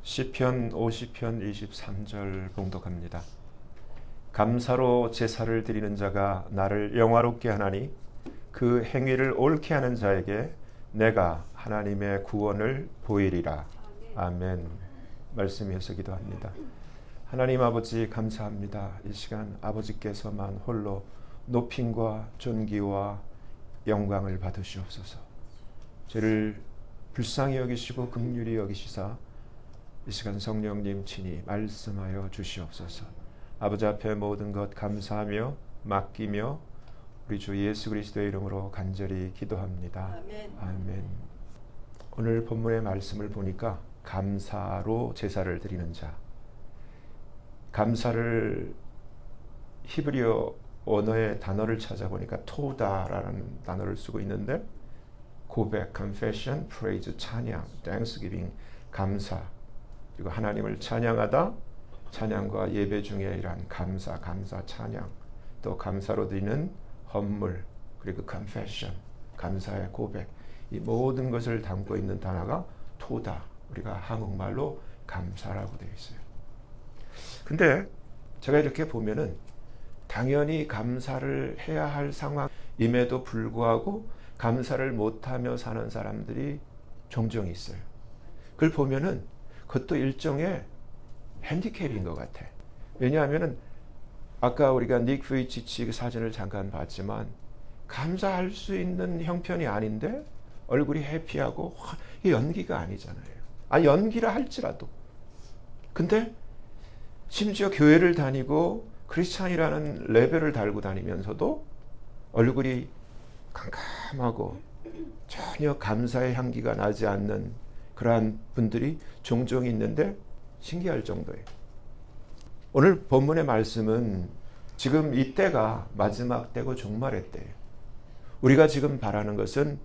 시편 50편 23절 봉독합니다. 감사로 제사를 드리는 자가 나를 영화롭게 하나니 그 행위를 옳게 하는 자에게 내가 하나님의 구원을 보이리라. 아멘. 말씀에서 기도합니다. 하나님 아버지 감사합니다. 이 시간 아버지께서만 홀로 높임과 존귀와 영광을 받으시옵소서. 저를 불쌍히 여기시고 긍휼히 여기시사 이 시간 성령님 친히 말씀하여 주시옵소서. 아버지 앞에 모든 것 감사하며 맡기며 우리 주 예수 그리스도의 이름으로 간절히 기도합니다. 아멘. 아멘. 오늘 본문의 말씀을 보니까 감사로 제사를 드리는 자. 감사를 히브리어 언어의 단어를 찾아보니까 토다라는 단어를 쓰고 있는데 고백, confession, praise, 찬양, thanksgiving, 감사, 그리고 하나님을 찬양하다, 찬양과 예배 중에 이러한 감사, 찬양, 또 감사로 드리는 헌물, 그리고 confession, 감사의 고백, 이 모든 것을 담고 있는 단어가 토다, 우리가 한국말로 감사라고 되어 있어요. 근데 제가 이렇게 보면은 당연히 감사를 해야 할 상황임에도 불구하고 감사를 못하며 사는 사람들이 종종 있어요. 그걸 보면은 그것도 일종의 핸디캡인 것 같아. 왜냐하면은 아까 우리가 닉 부이치치 사진을 잠깐 봤지만 감사할 수 있는 형편이 아닌데 얼굴이 해피하고 이 연기가 아니잖아요. 아니 연기라 할지라도. 근데 심지어 교회를 다니고 크리스찬이라는 레벨을 달고 다니면서도 얼굴이 캄캄하고 전혀 감사의 향기가 나지 않는 그러한 분들이 종종 있는데 신기할 정도예요. 오늘 본문의 말씀은 지금 이때가 마지막 때고 종말의 때예요. 우리가 지금 바라는 것은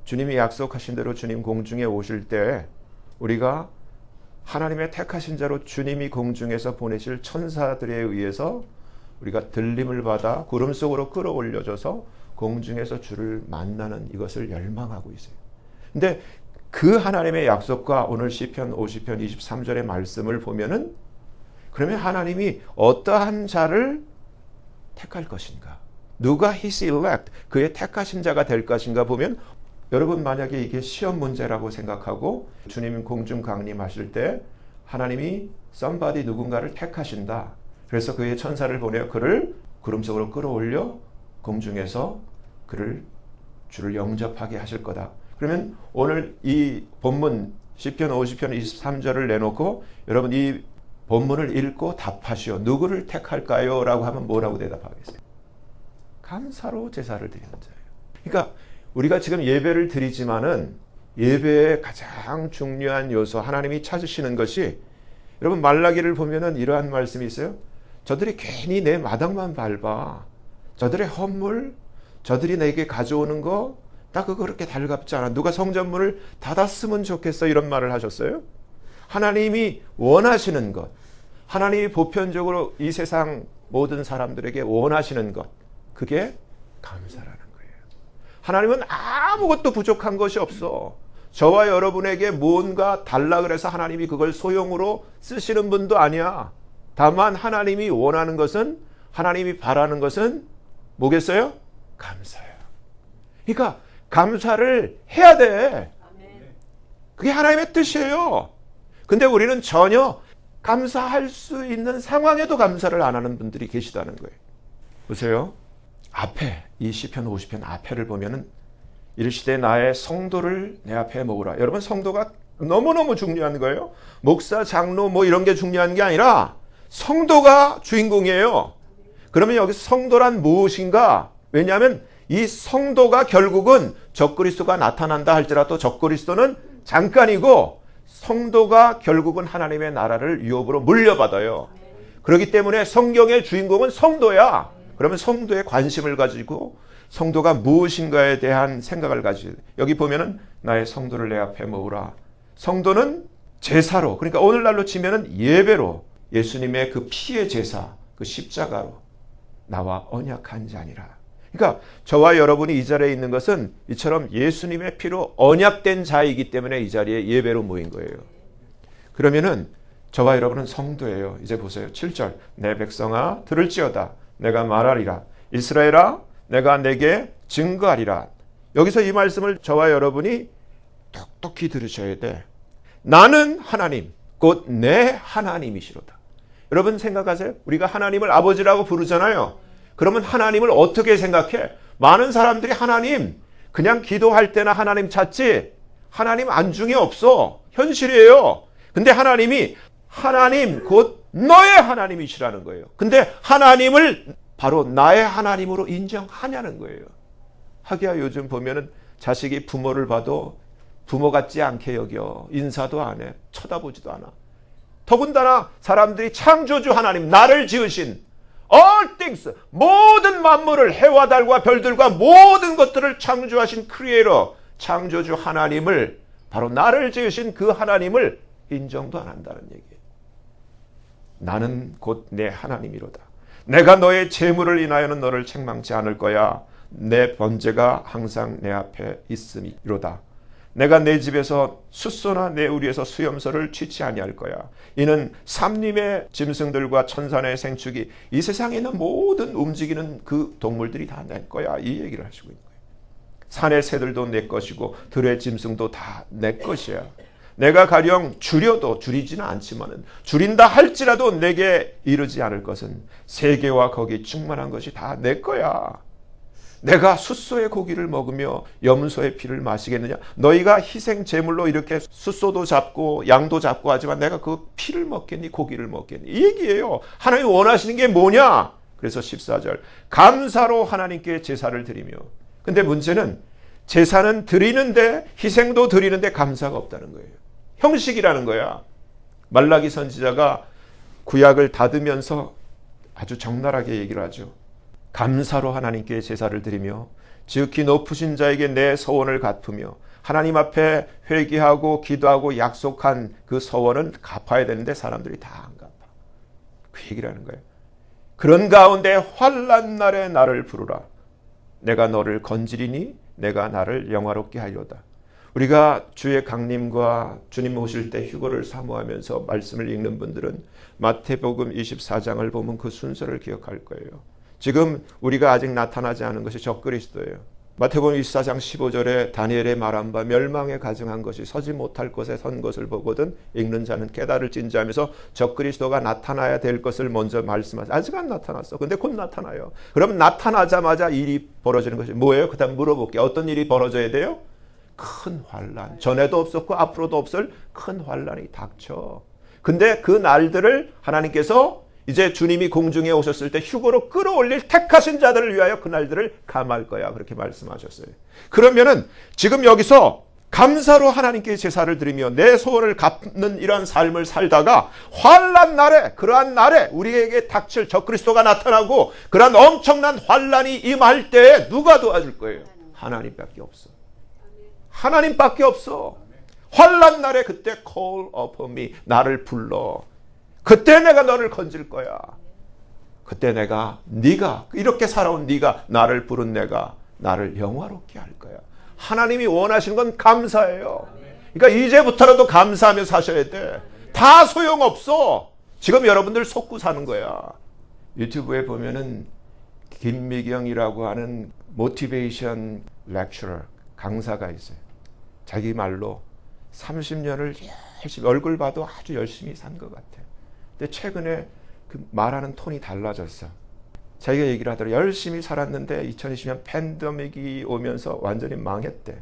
주님이 약속하신 대로 주님 공중에 오실 때 우리가 하나님의 택하신 자로 주님이 공중에서 보내실 천사들에 의해서 우리가 들림을 받아 구름 속으로 끌어올려져서 공중에서 주를 만나는 이것을 열망하고 있어요. 근데 그 하나님의 약속과 오늘 시편 50편 23절의 말씀을 보면은 그러면 하나님이 어떠한 자를 택할 것인가? 누가 his elect, 그의 택하신 자가 될 것인가 보면 여러분 만약에 이게 시험 문제라고 생각하고 주님 공중 강림하실 때 하나님이 somebody 누군가를 택하신다. 그래서 그의 천사를 보내어 그를 구름 속으로 끌어올려 공중에서 주를 영접하게 하실 거다. 그러면 오늘 이 본문 시편 50편 23절을 내놓고 여러분 이 본문을 읽고 답하시오. 누구를 택할까요? 라고 하면 뭐라고 대답하겠어요? 감사로 제사를 드리는 자예요. 그러니까 우리가 지금 예배를 드리지만은 예배의 가장 중요한 요소 하나님이 찾으시는 것이 여러분 말라기를 보면은 이러한 말씀이 있어요. 저들이 괜히 내 마당만 밟아. 저들의 헌물, 저들이 내게 가져오는 거 나 그거 그렇게 달갑지 않아. 누가 성전문을 닫았으면 좋겠어. 이런 말을 하셨어요. 하나님이 원하시는 것, 하나님이 보편적으로 이 세상 모든 사람들에게 원하시는 것, 그게 감사라는 거예요. 하나님은 아무것도 부족한 것이 없어. 저와 여러분에게 뭔가 달라 그래서 하나님이 그걸 소용으로 쓰시는 분도 아니야. 다만 하나님이 원하는 것은, 하나님이 바라는 것은 뭐겠어요? 감사예요. 그러니까 감사를 해야 돼. 그게 하나님의 뜻이에요. 근데 우리는 전혀 감사할 수 있는 상황에도 감사를 안 하는 분들이 계시다는 거예요. 보세요. 앞에 이 시편 50편 앞에를 보면은 이르시되 나의 성도를 내 앞에 모으라. 여러분 성도가 너무너무 중요한 거예요. 목사, 장로 뭐 이런 게 중요한 게 아니라 성도가 주인공이에요. 그러면 여기서 성도란 무엇인가? 왜냐하면 이 성도가 결국은 적그리스도가 나타난다 할지라도 적그리스도는 잠깐이고 성도가 결국은 하나님의 나라를 유업으로 물려받아요. 그렇기 때문에 성경의 주인공은 성도야. 그러면 성도에 관심을 가지고 성도가 무엇인가에 대한 생각을 가지고 여기 보면은 나의 성도를 내 앞에 모으라. 성도는 제사로, 그러니까 오늘날로 치면은 예배로 예수님의 그 피의 제사, 그 십자가로 나와 언약한 자니라. 그러니까 저와 여러분이 이 자리에 있는 것은 이처럼 예수님의 피로 언약된 자이기 때문에 이 자리에 예배로 모인 거예요. 그러면은 저와 여러분은 성도예요. 이제 보세요. 7절. 내 백성아 들을지어다. 내가 말하리라. 이스라엘아 내가 내게 증거하리라. 여기서 이 말씀을 저와 여러분이 똑똑히 들으셔야 돼. 나는 하나님 곧 내 하나님이시로다. 여러분 생각하세요? 우리가 하나님을 아버지라고 부르잖아요. 그러면 하나님을 어떻게 생각해? 많은 사람들이 하나님 그냥 기도할 때나 하나님 찾지 하나님 안중에 없어. 현실이에요. 근데 하나님이 하나님 곧 너의 하나님이시라는 거예요. 근데 하나님을 바로 나의 하나님으로 인정하냐는 거예요. 하기야 요즘 보면은 자식이 부모를 봐도 부모 같지 않게 여겨. 인사도 안 해. 쳐다보지도 않아. 더군다나 사람들이 창조주 하나님, 나를 지으신 all things, 모든 만물을 해와 달과 별들과 모든 것들을 창조하신 크리에이터, 창조주 하나님을, 바로 나를 지으신 그 하나님을 인정도 안 한다는 얘기예요. 나는 곧 내 하나님이로다. 내가 너의 재물을 인하여는 너를 책망치 않을 거야. 내 번제가 항상 내 앞에 있음이로다. 내가 내 집에서 숫소나 내 우리에서 수염소를 취치 아니할 거야. 이는 삼림의 짐승들과 천산의 생축이 이 세상에 있는 모든 움직이는 그 동물들이 다 내 거야. 이 얘기를 하시고 있는 거예요. 산의 새들도 내 것이고 들의 짐승도 다 내 것이야. 내가 가령 줄여도 줄이지는 않지만은 줄인다 할지라도 내게 이르지 않을 것은 세계와 거기 충만한 것이 다 내 거야. 내가 숫소의 고기를 먹으며 염소의 피를 마시겠느냐? 너희가 희생 제물로 이렇게 숫소도 잡고 양도 잡고 하지만 내가 그 피를 먹겠니? 고기를 먹겠니? 이 얘기예요. 하나님 원하시는 게 뭐냐? 그래서 14절 감사로 하나님께 제사를 드리며. 근데 문제는 제사는 드리는데 희생도 드리는데 감사가 없다는 거예요. 형식이라는 거야. 말라기 선지자가 구약을 닫으면서 아주 적나라하게 얘기를 하죠. 감사로 하나님께 제사를 드리며 지극히 높으신 자에게 내 서원을 갚으며 하나님 앞에 회개하고 기도하고 약속한 그 서원은 갚아야 되는데 사람들이 다 안 갚아. 그 얘기를 하는 거예요. 그런 가운데 환난 날에 나를 부르라. 내가 너를 건지리니 내가 나를 영화롭게 하리로다. 우리가 주의 강림과 주님 오실 때 휴거를 사모하면서 말씀을 읽는 분들은 마태복음 24장을 보면 그 순서를 기억할 거예요. 지금 우리가 아직 나타나지 않은 것이 적그리스도예요. 마태복음 24장 15절에 다니엘의 말한 바 멸망에 가증한 것이 서지 못할 것에 선 것을 보거든 읽는 자는 깨달을진지 하면서 적그리스도가 나타나야 될 것을 먼저 말씀하세요. 아직 안 나타났어. 근데 곧 나타나요. 그럼 나타나자마자 일이 벌어지는 것이 뭐예요? 그 다음 물어볼게요. 어떤 일이 벌어져야 돼요? 큰 환란. 전에도 없었고 앞으로도 없을 큰 환란이 닥쳐. 근데 그 날들을 하나님께서 이제 주님이 공중에 오셨을 때 휴거로 끌어올릴 택하신 자들을 위하여 그 날들을 감할 거야. 그렇게 말씀하셨어요. 그러면은 지금 여기서 감사로 하나님께 제사를 드리며 내 소원을 갚는 이런 삶을 살다가 환난 날에, 그러한 날에 우리에게 닥칠 적그리스도가 나타나고 그러한 엄청난 환난이 임할 때 누가 도와줄 거예요? 하나님밖에 없어. 하나님밖에 없어. 환난 날에 그때 call upon me, 나를 불러. 그때 내가 너를 건질 거야. 그때 네가 이렇게 살아온 네가 나를 부른 내가 나를 영화롭게 할 거야. 하나님이 원하시는 건 감사예요. 그러니까 이제부터라도 감사하며 사셔야 돼. 다 소용없어. 지금 여러분들 속고 사는 거야. 유튜브에 보면은 김미경이라고 하는 모티베이션 렉처러 강사가 있어요. 자기 말로 30년을 열심히 얼굴 봐도 아주 열심히 산 것 같아. 근데 최근에 그 말하는 톤이 달라졌어. 자기가 얘기를 하더라. 열심히 살았는데 2020년 팬데믹이 오면서 완전히 망했대.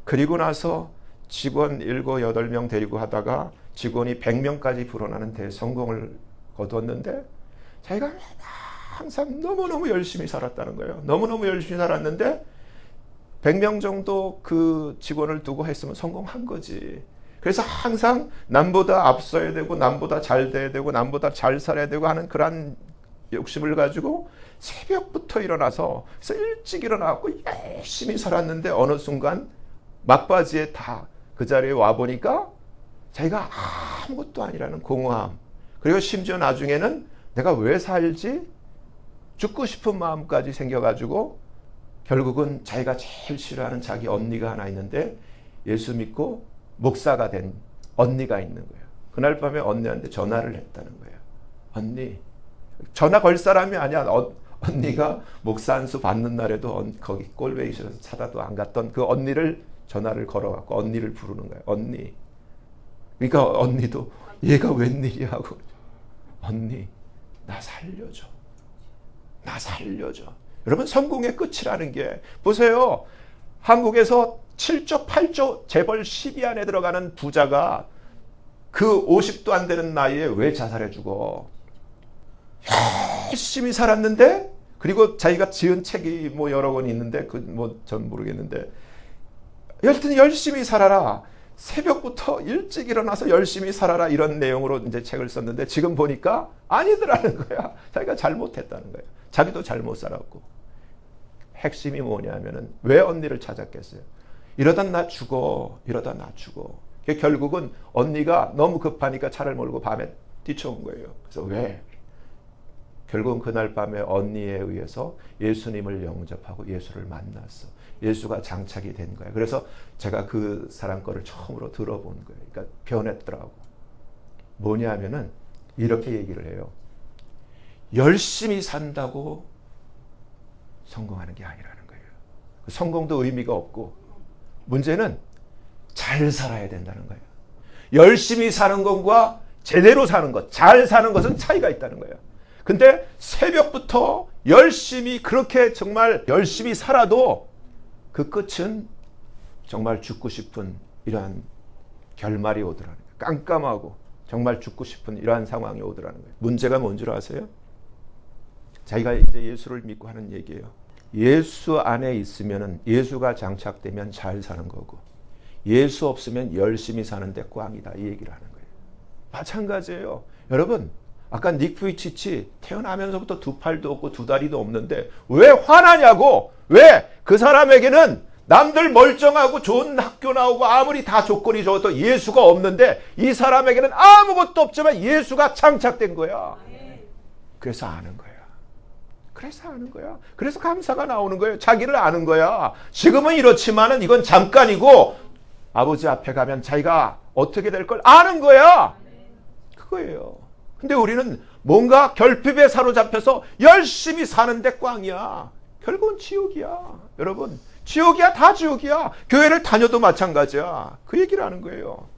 그리고 나서 직원 7, 8명 데리고 하다가 직원이 100명까지 불어나는 대성공을 거두었는데 자기가 항상 너무너무 열심히 살았다는 거예요. 너무너무 열심히 살았는데 100명 정도 그 직원을 두고 했으면 성공한 거지. 그래서 항상 남보다 앞서야 되고 남보다 잘 돼야 되고 남보다 잘 살아야 되고 하는 그런 욕심을 가지고 새벽부터 일어나서 그래서 일찍 일어나고 열심히 살았는데 어느 순간 막바지에 다 그 자리에 와보니까 자기가 아무것도 아니라는 공허함, 그리고 심지어 나중에는 내가 왜 살지? 죽고 싶은 마음까지 생겨가지고 결국은 자기가 제일 싫어하는 자기 언니가 하나 있는데 예수 믿고 목사가 된 언니가 있는 거예요. 그날 밤에 언니한테 전화를 했다는 거예요. 언니, 전화 걸 사람이 아니야. 언니가 목사 안수 받는 날에도 거기 꼴베이션에서 찾아도 안 갔던 그 언니를 전화를 걸어갖고 언니를 부르는 거예요. 언니. 그러니까 언니도 얘가 웬일이야 하고, 언니 나 살려줘. 나 살려줘. 여러분, 성공의 끝이라는 게, 보세요. 한국에서 7조 8조 재벌 10위 안에 들어가는 부자가 그 50도 안 되는 나이에 왜 자살해 죽어? 열심히 살았는데, 그리고 자기가 지은 책이 뭐 여러 권 있는데, 전 모르겠는데, 여튼 열심히 살아라. 새벽부터 일찍 일어나서 열심히 살아라. 이런 내용으로 이제 책을 썼는데, 지금 보니까 아니더라는 거야. 자기가 잘못했다는 거예요. 자기도 잘못 살았고. 핵심이 뭐냐면은, 왜 언니를 찾았겠어요? 이러다 나 죽어. 이러다 나 죽어. 결국은 언니가 너무 급하니까 차를 몰고 밤에 뛰쳐온 거예요. 그래서 왜? 결국은 그날 밤에 언니에 의해서 예수님을 영접하고 예수를 만났어. 예수가 장착이 된 거예요. 그래서 제가 그 사람 거를 처음으로 들어본 거예요. 그러니까 변했더라고. 뭐냐면은 이렇게 얘기를 해요. 열심히 산다고 성공하는 게 아니라는 거예요. 성공도 의미가 없고, 문제는 잘 살아야 된다는 거예요. 열심히 사는 것과 제대로 사는 것, 잘 사는 것은 차이가 있다는 거예요. 근데 새벽부터 열심히, 그렇게 정말 열심히 살아도 그 끝은 정말 죽고 싶은 이러한 결말이 오더라는 거예요. 깜깜하고 정말 죽고 싶은 이러한 상황이 오더라는 거예요. 문제가 뭔 줄 아세요? 자기가 이제 예수를 믿고 하는 얘기예요. 예수 안에 있으면, 예수가 장착되면 잘 사는 거고, 예수 없으면 열심히 사는데 꽝이다, 이 얘기를 하는 거예요. 마찬가지예요. 여러분, 아까 닉 부이치치 태어나면서부터 두 팔도 없고 두 다리도 없는데 왜 화나냐고. 왜? 그 사람에게는 남들 멀쩡하고 좋은 학교 나오고 아무리 다 조건이 좋아도 예수가 없는데, 이 사람에게는 아무것도 없지만 예수가 장착된 거야. 그래서 아는 거야. 그래서 아는 거야. 그래서 감사가 나오는 거예요. 자기를 아는 거야. 지금은 이렇지만은 이건 잠깐이고, 아버지 앞에 가면 자기가 어떻게 될 걸 아는 거야. 그거예요. 근데 우리는 뭔가 결핍에 사로잡혀서 열심히 사는데 꽝이야. 결국은 지옥이야. 여러분, 지옥이야. 다 지옥이야. 교회를 다녀도 마찬가지야. 그 얘기를 하는 거예요.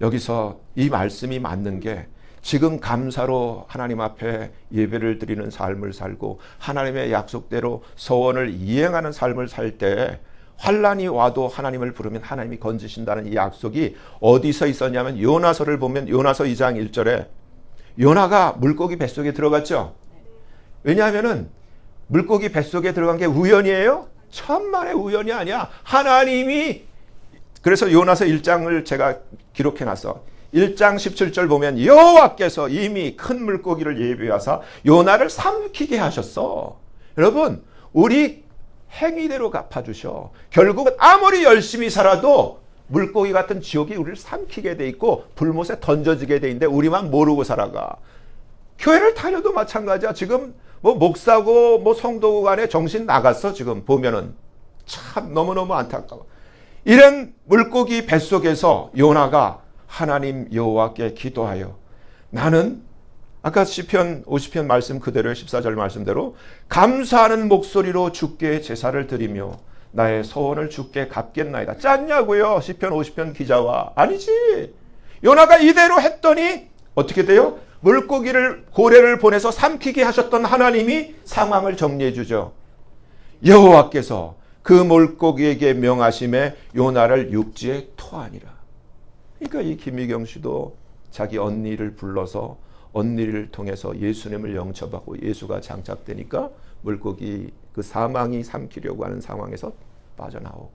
여기서 이 말씀이 맞는 게, 지금 감사로 하나님 앞에 예배를 드리는 삶을 살고 하나님의 약속대로 서원을 이행하는 삶을 살 때, 환난이 와도 하나님을 부르면 하나님이 건지신다는 이 약속이 어디서 있었냐면, 요나서를 보면 요나서 2장 1절에 요나가 물고기 뱃속에 들어갔죠. 왜냐하면은 물고기 뱃속에 들어간 게 우연이에요? 천만의 우연이 아니야. 하나님이, 그래서 요나서 1장을 제가 기록해놨어. 1장 17절 보면 여호와께서 이미 큰 물고기를 예비하사 요나를 삼키게 하셨어. 여러분, 우리 행위대로 갚아주셔. 결국은 아무리 열심히 살아도 물고기 같은 지옥이 우리를 삼키게 돼 있고 불못에 던져지게 돼 있는데 우리만 모르고 살아가. 교회를 다녀도 마찬가지야. 지금 뭐 목사고 뭐 성도고 간에 정신 나갔어. 지금 보면은 참 너무너무 안타까워. 이런 물고기 뱃속에서 요나가 하나님 여호와께 기도하여, 나는 아까 시편 50편 말씀 그대로 14절 말씀대로 감사하는 목소리로 주께 제사를 드리며 나의 소원을 주께 갚겠나이다. 짰냐고요? 시편 50편 기자와. 아니지. 요나가 이대로 했더니 어떻게 돼요? 물고기를, 고래를 보내서 삼키게 하셨던 하나님이 상황을 정리해 주죠. 여호와께서 그 물고기에게 명하심에 요나를 육지에 토하니라. 그러니까 이 김미경 씨도 자기 언니를 불러서 언니를 통해서 예수님을 영접하고 예수가 장착되니까 물고기 그 사망이 삼키려고 하는 상황에서 빠져나오고.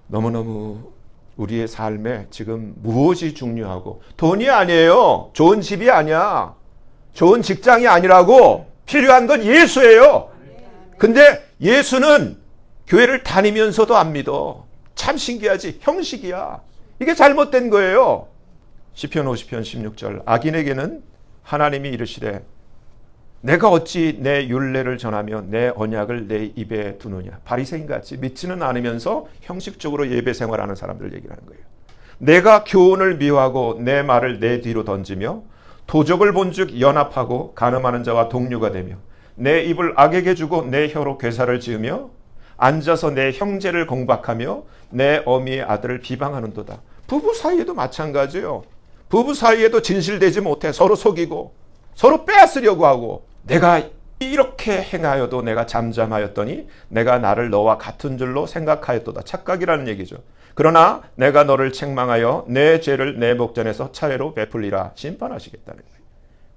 너무너무 우리의 삶에 지금 무엇이 중요하고, 돈이 아니에요. 좋은 집이 아니야. 좋은 직장이 아니라고. 필요한 건 예수예요. 근데 예수는 교회를 다니면서도 안 믿어. 참 신기하지. 형식이야. 이게 잘못된 거예요. 시편 50편 16절 악인에게는 하나님이 이르시되 내가 어찌 내 율례를 전하며 내 언약을 내 입에 두느냐. 바리새인같이 믿지는 않으면서 형식적으로 예배 생활하는 사람들 얘기를 하는 거예요. 내가 교훈을 미워하고 내 말을 내 뒤로 던지며 도적을 본즉 연합하고 간음하는 자와 동류가 되며 내 입을 악에게 주고 내 혀로 괴사를 지으며 앉아서 내 형제를 공박하며 내 어미의 아들을 비방하는도다. 부부 사이에도 마찬가지예요. 부부 사이에도 진실되지 못해 서로 속이고 서로 빼앗으려고 하고 내가 이렇게 행하여도 내가 잠잠하였더니 내가 나를 너와 같은 줄로 생각하였도다. 착각이라는 얘기죠. 그러나 내가 너를 책망하여 내 죄를 내 목전에서 차례로 베풀리라. 심판하시겠다는 거예요.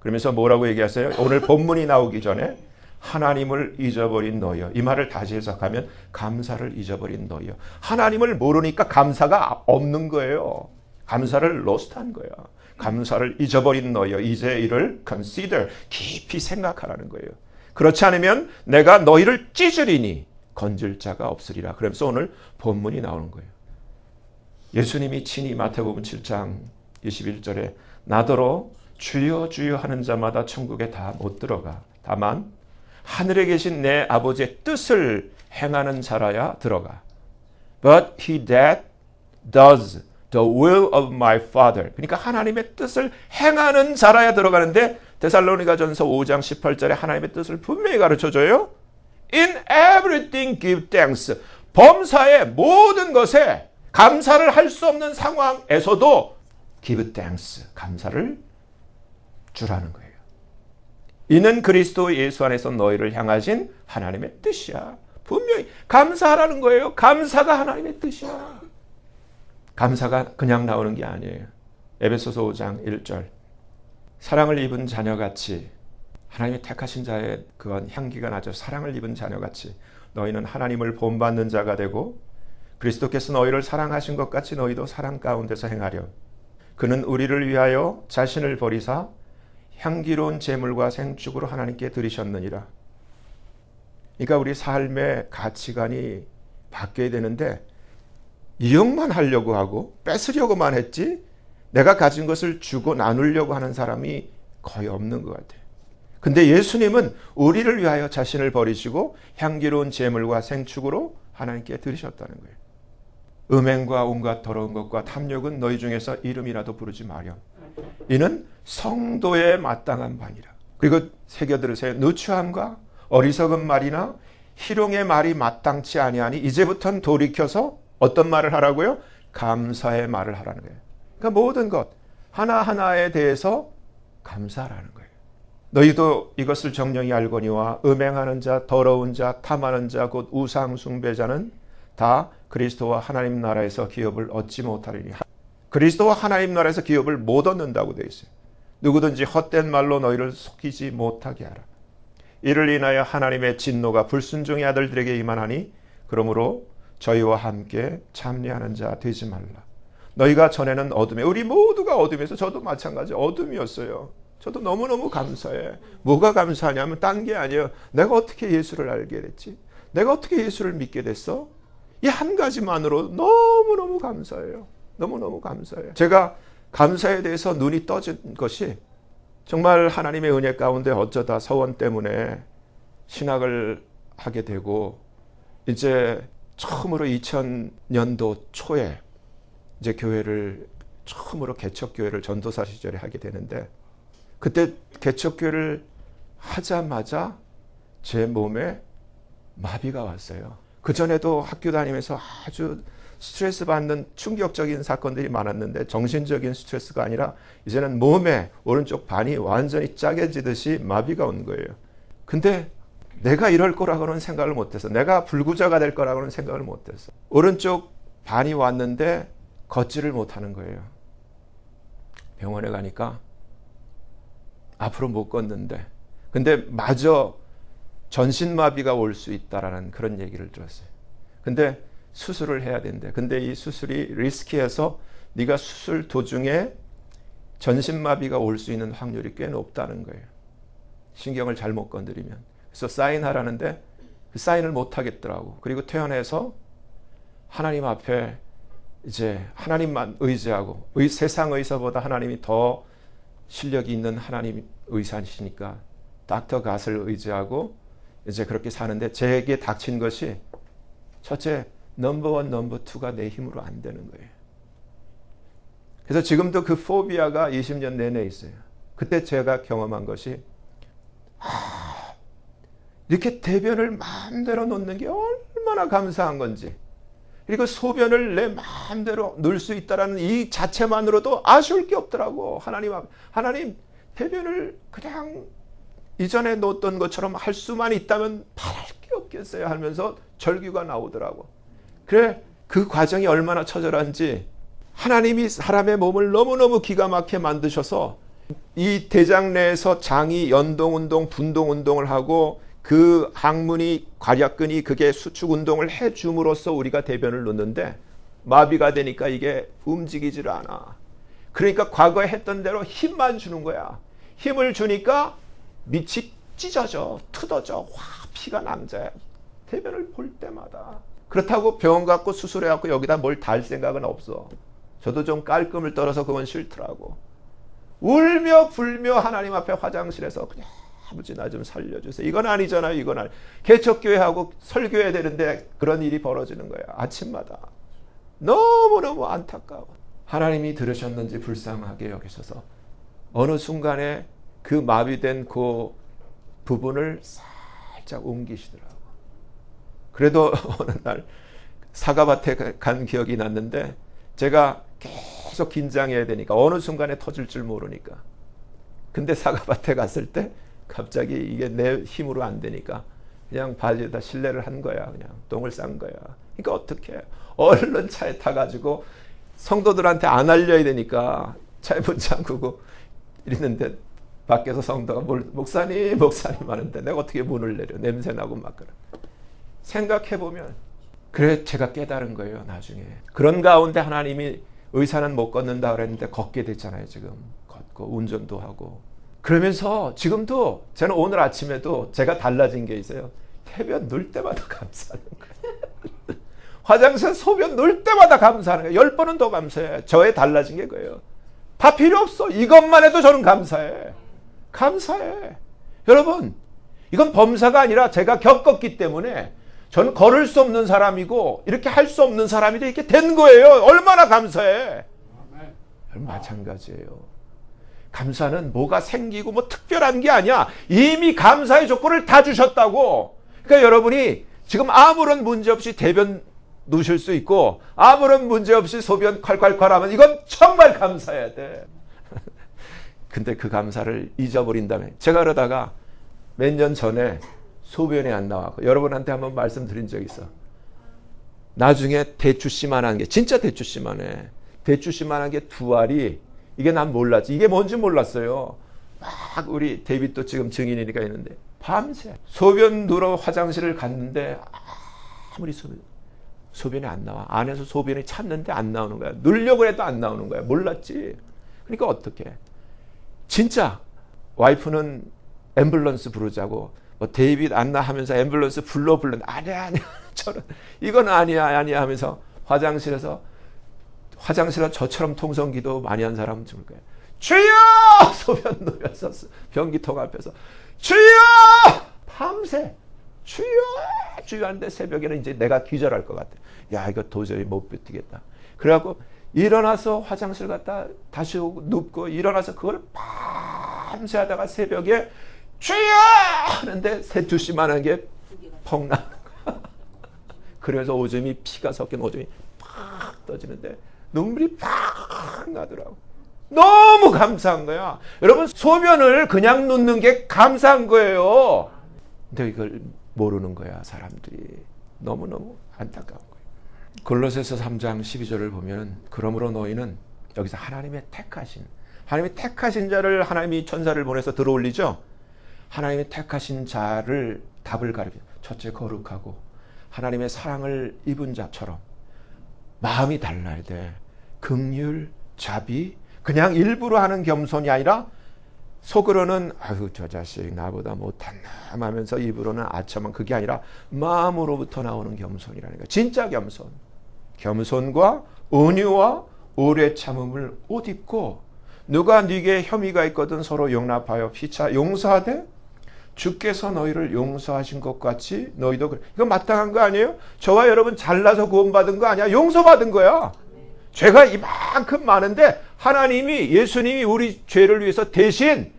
그러면서 뭐라고 얘기하세요? 오늘 본문이 나오기 전에 하나님을 잊어버린 너여. 이 말을 다시 해석하면 감사를 잊어버린 너여. 하나님을 모르니까 감사가 없는 거예요. 감사를 로스트한 거야. 감사를 잊어버린 너여. 이제 이를 consider, 깊이 생각하라는 거예요. 그렇지 않으면 내가 너희를 찢으리니 건질 자가 없으리라. 그러면서 오늘 본문이 나오는 거예요. 예수님이 친히 마태복음 7장 21절에 나더러 주여 주여 하는 자마다 천국에 다 못 들어가. 다만 하늘에 계신 내 아버지의 뜻을 행하는 자라야 들어가. But he that does the will of my father. 그러니까 하나님의 뜻을 행하는 자라야 들어가는데 데살로니가전서 5장 18절에 하나님의 뜻을 분명히 가르쳐줘요. In everything give thanks. 범사의 모든 것에 감사를 할 수 없는 상황에서도 give thanks. 감사를 주라는 거예요. 이는 그리스도 예수 안에서 너희를 향하신 하나님의 뜻이야. 분명히 감사하라는 거예요. 감사가 하나님의 뜻이야. 감사가 그냥 나오는 게 아니에요. 에베소서 5장 1절. 사랑을 입은 자녀같이 하나님이 택하신 자의 그건 향기가 나죠. 사랑을 입은 자녀같이 너희는 하나님을 본받는 자가 되고 그리스도께서 너희를 사랑하신 것 같이 너희도 사랑 가운데서 행하렴. 그는 우리를 위하여 자신을 버리사 향기로운 제물과 생축으로 하나님께 드리셨느니라. 그러니까 우리 삶의 가치관이 바뀌어야 되는데 이용만 하려고 하고 뺏으려고만 했지 내가 가진 것을 주고 나누려고 하는 사람이 거의 없는 것 같아요. 근데 예수님은 우리를 위하여 자신을 버리시고 향기로운 제물과 생축으로 하나님께 드리셨다는 거예요. 음행과 온갖 더러운 것과 탐욕은 너희 중에서 이름이라도 부르지 마렴. 이는 성도의 마땅한 바니라. 그리고 새겨들으세요. 누추함과 어리석은 말이나 희롱의 말이 마땅치 아니하니 이제부터는 돌이켜서 어떤 말을 하라고요? 감사의 말을 하라는 거예요. 그러니까 모든 것 하나하나에 대해서 감사하라는 거예요. 너희도 이것을 정령이 알거니와 음행하는 자, 더러운 자, 탐하는 자, 곧 우상 숭배자는 다 그리스도와 하나님 나라에서 기업을 얻지 못하리니. 그리스도와 하나님 나라에서 기업을 못 얻는다고 되어 있어요. 누구든지 헛된 말로 너희를 속이지 못하게 하라. 이를 인하여 하나님의 진노가 불순종의 아들들에게 임하나니 그러므로 저희와 함께 참여하는 자 되지 말라. 너희가 전에는 어둠에, 우리 모두가 어둠에서 저도 마찬가지 어둠이었어요. 저도 너무너무 감사해. 뭐가 감사하냐면 딴 게 아니에요. 내가 어떻게 예수를 알게 됐지? 내가 어떻게 예수를 믿게 됐어? 이 한 가지만으로 너무너무 감사해요. 너무너무 감사해요. 제가 감사에 대해서 눈이 떠진 것이 정말 하나님의 은혜 가운데 어쩌다 서원 때문에 신학을 하게 되고 이제 처음으로 2000년도 초에 이제 교회를 처음으로 개척교회를 전도사 시절에 하게 되는데 그때 개척교회를 하자마자 제 몸에 마비가 왔어요. 그전에도 학교 다니면서 아주 스트레스 받는 충격적인 사건들이 많았는데 정신적인 스트레스가 아니라 이제는 몸에 오른쪽 반이 완전히 짜겨지듯이 마비가 온 거예요. 근데 내가 이럴 거라고는 생각을 못했어. 내가 불구자가 될 거라고는 생각을 못했어. 오른쪽 반이 왔는데 걷지를 못하는 거예요. 병원에 가니까 앞으로 못 걷는데 근데 마저 전신마비가 올 수 있다라는 그런 얘기를 들었어요. 근데 수술을 해야 된대. 근데 이 수술이 리스키해서 네가 수술 도중에 전신마비가 올 수 있는 확률이 꽤 높다는 거예요. 신경을 잘못 건드리면. 그래서 사인하라는데 그 사인을 못 하겠더라고. 그리고 퇴원해서 하나님 앞에 이제 하나님만 의지하고 세상 의사보다 하나님이 더 실력이 있는 하나님 의사시니까 닥터 갓을 의지하고 이제 그렇게 사는데 제게 닥친 것이 첫째 넘버 원, 넘버 투가 내 힘으로 안 되는 거예요. 그래서 지금도 그 포비아가 20년 내내 있어요. 그때 제가 경험한 것이 이렇게 대변을 마음대로 놓는 게 얼마나 감사한 건지, 그리고 소변을 내 마음대로 놓을 수 있다는 이 자체만으로도 아쉬울 게 없더라고. 하나님 대변을 그냥 이전에 놓았던 것처럼 할 수만 있다면 바랄 게 없겠어요 하면서 절규가 나오더라고. 그래, 그 과정이 얼마나 처절한지 하나님이 사람의 몸을 너무너무 기가 막히게 만드셔서 이 대장 내에서 장이 연동운동, 분동운동을 하고 그 항문이, 괄약근이 그게 수축운동을 해줌으로써 우리가 대변을 놓는데 마비가 되니까 이게 움직이질 않아. 그러니까 과거에 했던 대로 힘만 주는 거야. 힘을 주니까 밑이 찢어져, 뜯어져, 피가 낭자야. 대변을 볼 때마다. 그렇다고 병원 갖고 수술해갖고 여기다 뭘 달 생각은 없어. 저도 좀 깔끔을 떨어서 그건 싫더라고. 울며 불며 하나님 앞에 화장실에서 그냥 아버지 나 좀 살려주세요. 이건 아니잖아요. 이건 아니. 개척교회하고 설교해야 되는데 그런 일이 벌어지는 거야. 아침마다. 너무너무 안타까워. 하나님이 들으셨는지 불쌍하게 여기셔서 어느 순간에 그 마비된 그 부분을 살짝 옮기시더라고. 그래도 어느 날 사과밭에 간 기억이 났는데 제가 계속 긴장해야 되니까 어느 순간에 터질 줄 모르니까. 근데 사과밭에 갔을 때 갑자기 이게 내 힘으로 안 되니까 그냥 바지에다 실내를 한 거야. 그냥 똥을 싼 거야. 그러니까 어떻게 얼른 차에 타가지고 성도들한테 안 알려야 되니까 차에 문 잠그고 이랬는데 밖에서 성도가 목사님 하는데 내가 어떻게 문을 내려. 냄새나고 막 그래. 생각해보면 그래 제가 깨달은 거예요. 나중에 그런 가운데 하나님이 의사는 못 걷는다 그랬는데 걷게 됐잖아요. 지금 걷고 운전도 하고 그러면서 지금도 저는 오늘 아침에도 제가 달라진 게 있어요. 대변 넣을 때마다 감사하는 거예요. 화장실 소변 넣을 때마다 감사하는 거예요. 10번은 더 감사해. 저의 달라진 게 그거예요. 다 필요 없어. 이것만 해도 저는 감사해. 감사해. 여러분 이건 범사가 아니라 제가 겪었기 때문에 저는 걸을 수 없는 사람이고 이렇게 할 수 없는 사람이 이렇게 된 거예요. 얼마나 감사해. 마찬가지예요. 감사는 뭐가 생기고 뭐 특별한 게 아니야. 이미 감사의 조건을 다 주셨다고. 그러니까 여러분이 지금 아무런 문제 없이 대변 누실 수 있고 아무런 문제 없이 소변 콸콸콸 하면 이건 정말 감사해야 돼. 근데 그 감사를 잊어버린다면 제가 그러다가 몇 년 전에 소변이 안 나와서 여러분한테 한번 말씀드린 적이 있어. 나중에 대추씨만한 게 진짜 대추씨만해. 대추씨만한 게 두 알이 이게 난 몰랐지. 이게 뭔지 몰랐어요. 막 우리 데이빗도 지금 증인이니까 있는데 밤새 소변 누러 화장실을 갔는데 아무리 소변이 안 나와. 안에서 소변이 찼는데 안 나오는 거야. 누르려고 해도 안 나오는 거야. 몰랐지. 그러니까 어떡해. 진짜 와이프는 앰뷸런스 부르자고 뭐 데이빗 안나 하면서 앰뷸런스 불렀는데 아니야 저는 이건 아니야 하면서 화장실에서 저처럼 통성기도 많이 한 사람은 죽을 거예요. 주여! 소변 누면서 변기통 앞에서 주여! 밤새 주여 하는데 새벽에는 이제 내가 기절할 것 같아. 야 이거 도저히 못 버티겠다. 그래갖고 일어나서 화장실 갔다 다시 오고 눕고 일어나서 그걸 밤새 하다가 새벽에 주여! 하는데 새투씨만한 게 펑 나는 거야. 그래서 오줌이 피가 섞인 오줌이 팍 떠지는데 눈물이 팍 나더라고. 너무 감사한 거야. 여러분 소변을 그냥 놓는 게 감사한 거예요. 근데 이걸 모르는 거야 사람들이. 너무너무 안타까운 거예요. 골로새서 3장 12절을 보면 그러므로 너희는 여기서 하나님의 택하신 자를 하나님이 천사를 보내서 들어올리죠. 하나님의 택하신 자를 답을 가리켜. 첫째 거룩하고 하나님의 사랑을 입은 자처럼 마음이 달라야 돼. 긍휼, 자비, 그냥 일부러 하는 겸손이 아니라 속으로는 아유 저 자식 나보다 못한다 하면서 입으로는 아첨한 그게 아니라 마음으로부터 나오는 겸손이라는 거야. 진짜 겸손. 겸손과 온유와 오래 참음을 옷 입고 누가 네게 혐의가 있거든 서로 용납하여 피차 용서하되 주께서 너희를 용서하신 것 같이 너희도 그래. 이거 마땅한 거 아니에요? 저와 여러분 잘나서 구원받은 거 아니야? 용서받은 거야. 죄가 이만큼 많은데 하나님이 예수님이 우리 죄를 위해서 대신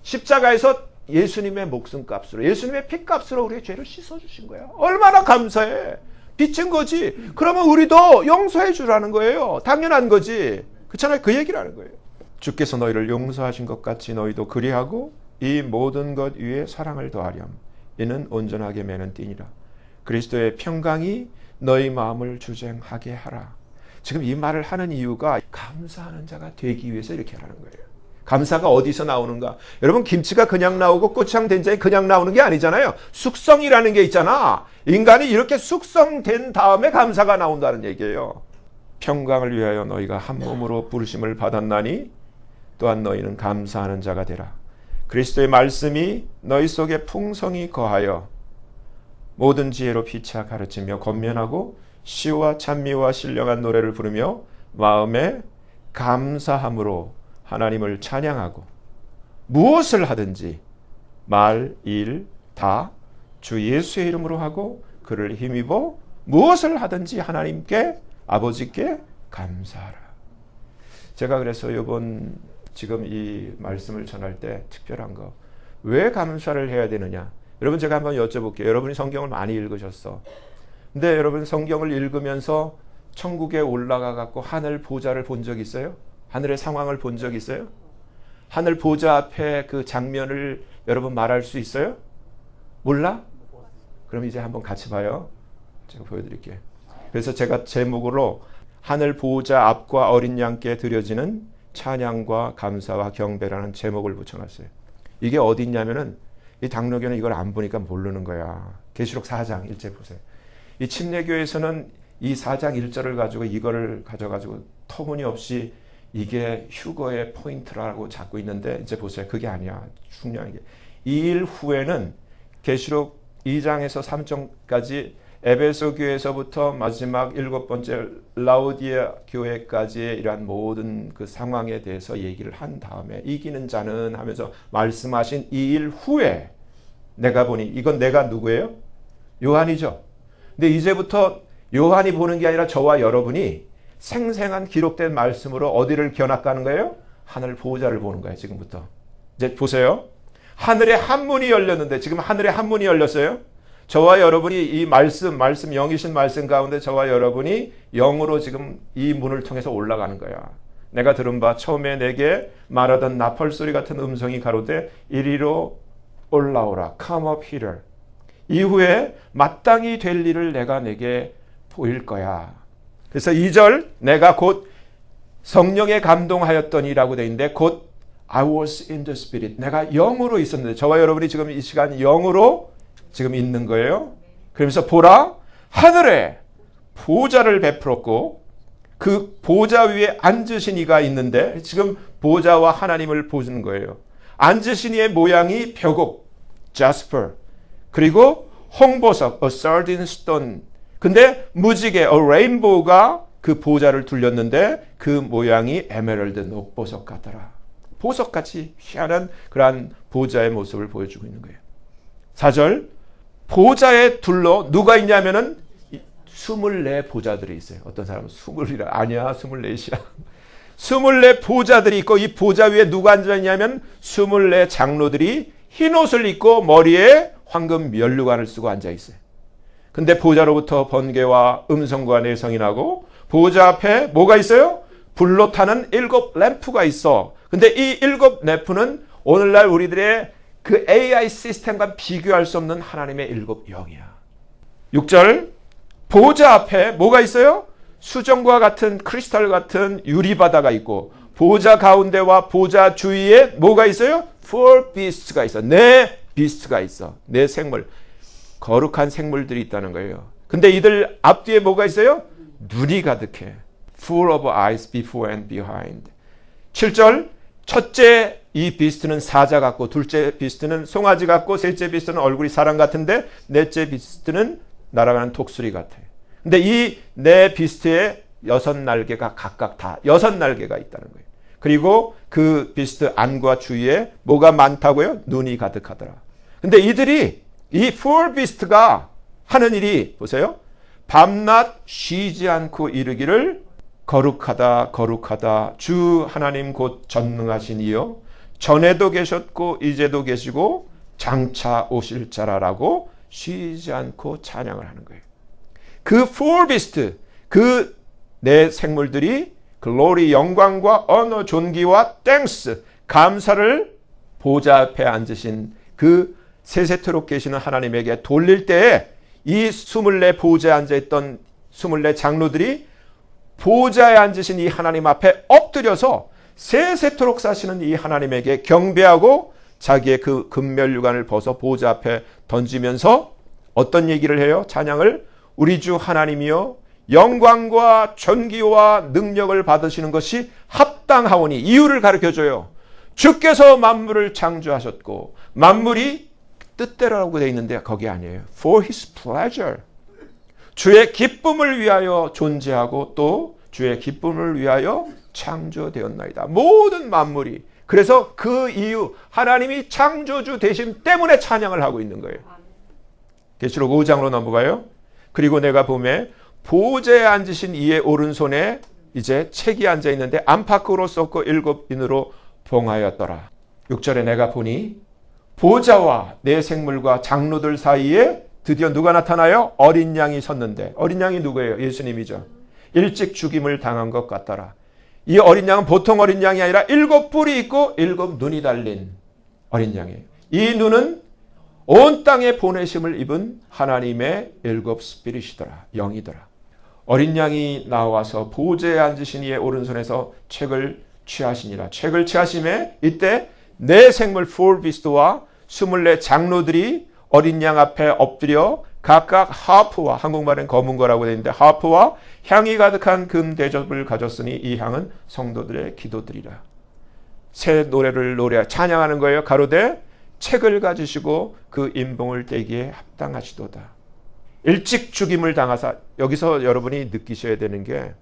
십자가에서 예수님의 목숨값으로 예수님의 피값으로 우리의 죄를 씻어주신 거야. 얼마나 감사해. 빚진 거지. 그러면 우리도 용서해 주라는 거예요. 당연한 거지. 그렇잖아요. 그 얘기를 하는 거예요. 주께서 너희를 용서하신 것 같이 너희도 그리하고 이 모든 것 위에 사랑을 더하렴. 이는 온전하게 매는 띠니라. 그리스도의 평강이 너희 마음을 주쟁하게 하라. 지금 이 말을 하는 이유가 감사하는 자가 되기 위해서 이렇게 하라는 거예요. 감사가 어디서 나오는가? 여러분, 김치가 그냥 나오고 고추장 된장이 그냥 나오는 게 아니잖아요. 숙성이라는 게 있잖아. 인간이 이렇게 숙성된 다음에 감사가 나온다는 얘기예요. 평강을 위하여 너희가 한 몸으로 부르심을 받았나니 또한 너희는 감사하는 자가 되라. 그리스도의 말씀이 너희 속에 풍성히 거하여 모든 지혜로 피차 가르치며 권면하고 시와 찬미와 신령한 노래를 부르며 마음에 감사함으로 하나님을 찬양하고 무엇을 하든지 말, 일, 다 주 예수의 이름으로 하고 그를 힘입어 무엇을 하든지 하나님께 아버지께 감사하라. 제가 그래서 이번 지금 이 말씀을 전할 때 특별한 거, 왜 감사를 해야 되느냐? 여러분, 제가 한번 여쭤볼게요. 여러분이 성경을 많이 읽으셨어. 근데 여러분 성경을 읽으면서 천국에 올라가 갖고 하늘 보좌를 본 적 있어요? 하늘의 상황을 본 적 있어요? 하늘 보좌 앞에 그 장면을 여러분 말할 수 있어요? 몰라? 그럼 이제 한번 같이 봐요. 제가 보여드릴게요. 그래서 제가 제목으로 하늘 보좌 앞과 어린 양께 드려지는 찬양과 감사와 경배라는 제목을 붙여놨어요. 이게 어디 있냐면은 이 당로교는 이걸 안 보니까 모르는 거야. 계시록 4장 1절 보세요. 이 침례교에서는 이 4장 1절을 가지고 이거를 가져가지고 터무니없이 이게 휴거의 포인트라고 잡고 있는데, 이제 보세요. 그게 아니야. 중요한 게 2일 후에는 계시록 2장에서 3장까지 에베소 교회에서부터 마지막 7번째 라우디아 교회까지의 이러한 모든 그 상황에 대해서 얘기를 한 다음에 이기는 자는 하면서 말씀하신 2일 후에 내가 보니, 이건 내가 누구예요? 요한이죠. 근데 이제부터 요한이 보는 게 아니라 저와 여러분이 생생한 기록된 말씀으로 어디를 겨낚가는 거예요? 하늘 보호자를 보는 거예요. 지금부터. 이제 보세요. 하늘에 한 문이 열렸는데, 지금 하늘에 한 문이 열렸어요. 저와 여러분이 이 말씀 영이신 말씀 가운데 저와 여러분이 영으로 지금 이 문을 통해서 올라가는 거야. 내가 들은 바 처음에 내게 말하던 나팔 소리 같은 음성이 가로되 이리로 올라오라. Come up here. 이후에 마땅히 될 일을 내가 내게 보일 거야. 그래서 2절 내가 곧 성령에 감동하였더니라고 되어 있는데, 곧 I was in the spirit. 내가 영으로 있었는데, 저와 여러분이 지금 이 시간 영으로 지금 있는 거예요. 그러면서 보라, 하늘에 보좌를 베풀었고 그 보좌 위에 앉으신 이가 있는데, 지금 보좌와 하나님을 보는 거예요. 앉으신 이의 모양이 벽옥, jasper, 그리고 홍보석, a sardine stone. 근데 무지개, a rainbow가 그 보좌를 둘렸는데 그 모양이 에메랄드, 녹보석 같더라. 보석같이 희한한 그러한 보좌의 모습을 보여주고 있는 거예요. 4절 보좌에 둘러 누가 있냐면은 24 보좌들이 있어요. 어떤 사람은 20이라, 아니야 24이야. 24 보좌들이 있고, 이 보좌 위에 누가 앉아있냐면 24 장로들이 흰 옷을 입고 머리에 황금 면류관을 쓰고 앉아있어요. 근데 보좌로부터 번개와 음성과 내성이 나고 보좌 앞에 뭐가 있어요? 불로 타는 7 램프가 있어. 근데 이 7 램프는 오늘날 우리들의 그 AI 시스템과 비교할 수 없는 하나님의 7 영이야. 6절 보좌 앞에 뭐가 있어요? 수정과 같은 크리스탈 같은 유리바다가 있고, 보좌 가운데와 보좌 주위에 뭐가 있어요? 4 beasts가 있어. 4 beast가 있어. 4 생물. 거룩한 생물들이 있다는 거예요. 근데 이들 앞뒤에 뭐가 있어요? 눈이 가득해. Full of eyes before and behind. 7절 첫째 이 비스트는 사자 같고, 둘째 비스트는 송아지 같고, 셋째 비스트는 얼굴이 사람 같은데, 넷째 비스트는 날아가는 독수리 같아. 근데 이 네 비스트에 6날개가 각각 다 6날개가 있다는 거예요. 그리고 그 비스트 안과 주위에 뭐가 많다고요? 눈이 가득하더라. 근데 이들이, 이 4 비스트가 하는 일이 보세요. 밤낮 쉬지 않고 이르기를 거룩하다 거룩하다 주 하나님 곧 전능하신 이여 전에도 계셨고 이제도 계시고 장차 오실 자라라고 쉬지 않고 찬양을 하는 거예요. 그 four beast, 그 네 생물들이 글로리 영광과 언어 존귀와 땡스 감사를 보좌 앞에 앉으신 그 세세토록 계시는 하나님에게 돌릴 때에 이 24 보좌에 앉아있던 24 장로들이 보좌에 앉으신 이 하나님 앞에 엎드려서 세세토록 사시는 이 하나님에게 경배하고 자기의 그 금멸유관을 벗어 보좌 앞에 던지면서 어떤 얘기를 해요? 찬양을 우리 주 하나님이여 영광과 존귀와 능력을 받으시는 것이 합당하오니 이유를 가르쳐줘요. 주께서 만물을 창조하셨고 만물이 뜻대로라고 되어 있는데 거기 아니에요. For his pleasure. 주의 기쁨을 위하여 존재하고 또 주의 기쁨을 위하여 창조되었나이다. 모든 만물이. 그래서 그 이유 하나님이 창조주 되심 때문에 찬양을 하고 있는 거예요. 계시록 5장으로 넘어가요. 그리고 내가 보매 보좌에 앉으신 이의 오른손에 이제 책이 앉아 있는데 안팎으로 썼고 7인으로 봉하였더라. 6절에 내가 보니 보좌와 네 생물과 장로들 사이에 드디어 누가 나타나요? 어린 양이 섰는데 어린 양이 누구예요? 예수님이죠. 일찍 죽임을 당한 것 같더라. 이 어린 양은 보통 어린 양이 아니라 7뿔이 있고 7눈이 달린 어린 양이에요. 이 눈은 온 땅에 보내심을 입은 하나님의 7 스피릿이더라. 영이더라. 어린 양이 나와서 보좌에 앉으신 이의 오른손에서 책을 취하시니라. 책을 취하심에 이때 네 생물 four beast와 24 장로들이 어린 양 앞에 엎드려 각각 하프와 한국말은 검은 거라고 되어 있는데 하프와 향이 가득한 금 대접을 가졌으니 이 향은 성도들의 기도들이라. 새 노래를 찬양하는 거예요. 가로되 책을 가지시고 그 인봉을 떼기에 합당하시도다. 일찍 죽임을 당하사 여기서 여러분이 느끼셔야 되는 게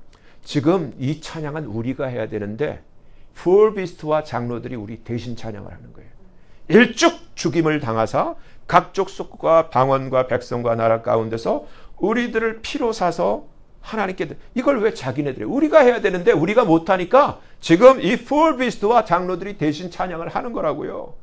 지금 이 찬양은 우리가 해야 되는데 four beast와 장로들이 우리 대신 찬양을 하는 거예요. 일찍 죽임을 당하사 각 족속과 방언과 백성과 나라 가운데서 우리들을 피로 사서 하나님께 이걸 왜 자기네들이 우리가 해야 되는데 우리가 못하니까 지금 이 four beast와 장로들이 대신 찬양을 하는 거라고요.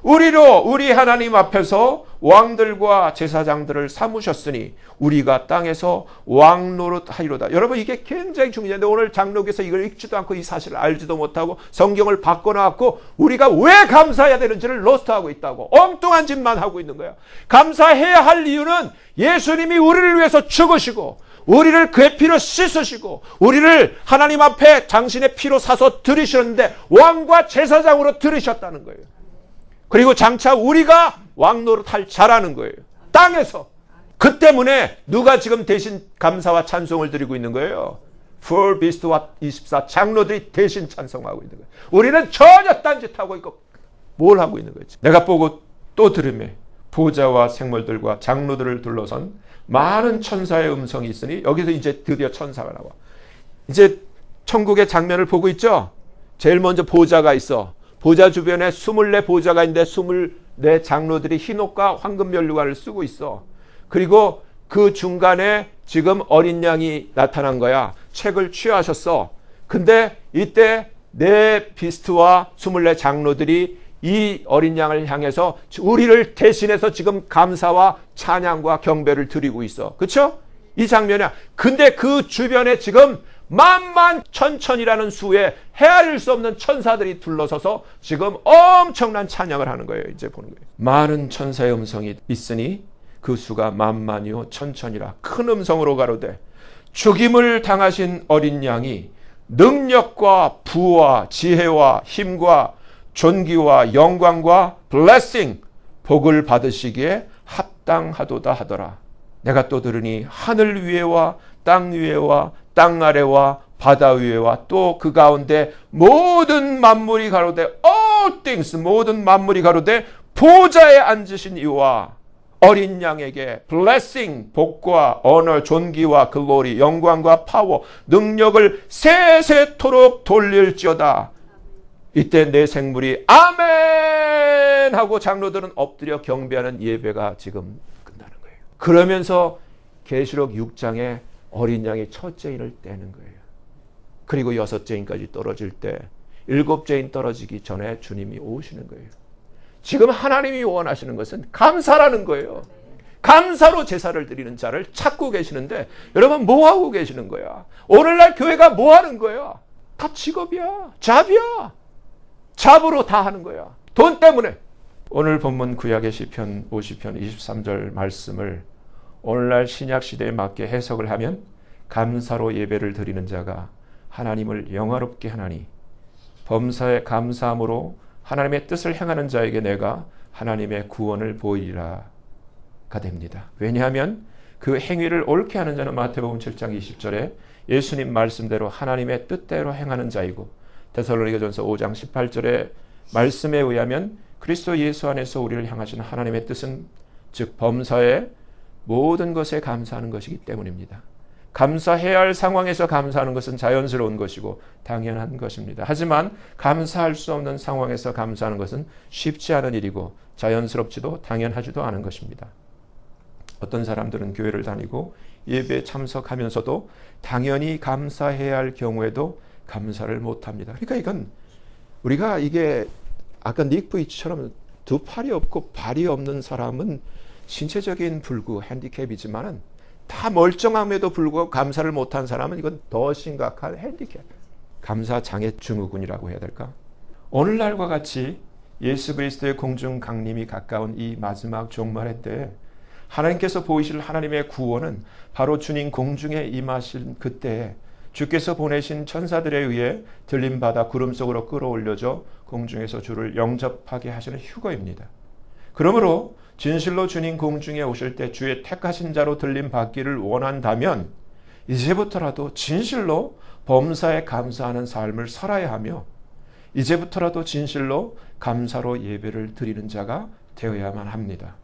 우리 하나님 앞에서 왕들과 제사장들을 삼으셨으니 우리가 땅에서 왕 노릇하리로다. 여러분 이게 굉장히 중요한데 오늘 장로께서 이걸 읽지도 않고 이 사실을 알지도 못하고 성경을 바꿔놨고 우리가 왜 감사해야 되는지를 로스트하고 있다고 엉뚱한 짓만 하고 있는 거예요. 감사해야 할 이유는 예수님이 우리를 위해서 죽으시고 우리를 그의 피로 씻으시고 우리를 하나님 앞에 당신의 피로 사서 들이셨는데 왕과 제사장으로 들이셨다는 거예요. 그리고 장차 우리가 왕노릇할 자라는 거예요. 땅에서. 그 때문에 누가 지금 대신 감사와 찬송을 드리고 있는 거예요? four beast와 24 장로들이 대신 찬송하고 있는 거예요. 우리는 전혀 딴짓하고 있고 뭘 하고 있는 거지? 내가 보고 또 들으매 보좌와 생물들과 장로들을 둘러선 많은 천사의 음성이 있으니 여기서 이제 드디어 천사가 나와. 이제 천국의 장면을 보고 있죠? 제일 먼저 보좌가 있어. 보좌 주변에 24 보좌가 있는데 24 장로들이 흰옷과 황금면류관을 쓰고 있어. 그리고 그 중간에 지금 어린 양이 나타난 거야. 책을 취하셨어. 근데 이때 네 비스트와 24 장로들이 이 어린 양을 향해서 우리를 대신해서 지금 감사와 찬양과 경배를 드리고 있어. 그렇죠? 이 장면이야. 근데 그 주변에 지금 만만천천이라는 수에 헤아릴 수 없는 천사들이 둘러서서 지금 엄청난 찬양을 하는 거예요. 이제 보는 거예요. 많은 천사의 음성이 있으니 그 수가 만만이요 천천이라 큰 음성으로 가로되 죽임을 당하신 어린 양이 능력과 부와 지혜와 힘과 존귀와 영광과 블레싱 복을 받으시기에 합당하도다 하더라. 내가 또 들으니 하늘 위에와 땅 위에와 땅 아래와 바다 위에와 또 그 가운데 모든 만물이 가로되 all things 모든 만물이 가로되 보좌에 앉으신 이와 어린 양에게 blessing 복과 honor 존귀와 글로리 영광과 파워 능력을 세세토록 돌릴지어다. 이때 내 생물이 아멘 하고 장로들은 엎드려 경배하는 예배가 지금 끝나는 거예요. 그러면서 계시록 6장에 어린 양이 첫째 인을 떼는 거예요. 그리고 6재인까지 떨어질 때 7재인 떨어지기 전에 주님이 오시는 거예요. 지금 하나님이 원하시는 것은 감사라는 거예요. 감사로 제사를 드리는 자를 찾고 계시는데 여러분 뭐 하고 계시는 거야? 오늘날 교회가 뭐 하는 거야? 다 직업이야. 잡이야. 잡으로 다 하는 거야. 돈 때문에. 오늘 본문 구약의 시편 50편 23절 말씀을 오늘날 신약 시대에 맞게 해석을 하면 감사로 예배를 드리는 자가 하나님을 영화롭게 하나니 범사에 감사함으로 하나님의 뜻을 행하는 자에게 내가 하나님의 구원을 보이리라 가 됩니다. 왜냐하면 그 행위를 옳게 하는 자는 마태복음 7장 20절에 예수님 말씀대로 하나님의 뜻대로 행하는 자이고 데살로니가전서 5장 18절의 말씀에 의하면 그리스도 예수 안에서 우리를 향하신 하나님의 뜻은 즉 범사의 모든 것에 감사하는 것이기 때문입니다. 감사해야 할 상황에서 감사하는 것은 자연스러운 것이고 당연한 것입니다. 하지만 감사할 수 없는 상황에서 감사하는 것은 쉽지 않은 일이고 자연스럽지도 당연하지도 않은 것입니다. 어떤 사람들은 교회를 다니고 예배에 참석하면서도 당연히 감사해야 할 경우에도 감사를 못합니다. 그러니까 이건 우리가 이게 아까 닉 부이치처럼 두 팔이 없고 발이 없는 사람은 신체적인 불구, 핸디캡이지만은 다 멀쩡함에도 불구하고 감사를 못한 사람은 이건 더 심각한 핸디캡, 감사장애 증후군이라고 해야 될까? 오늘날과 같이 예수 그리스도의 공중 강림이 가까운 이 마지막 종말의 때에 하나님께서 보이실 하나님의 구원은 바로 주님 공중에 임하신 그때에 주께서 보내신 천사들에 의해 들림받아 구름 속으로 끌어올려져 공중에서 주를 영접하게 하시는 휴거입니다. 그러므로 진실로 주님 공중에 오실 때 주의 택하신 자로 들림받기를 원한다면 이제부터라도 진실로 범사에 감사하는 삶을 살아야 하며 이제부터라도 진실로 감사로 예배를 드리는 자가 되어야만 합니다.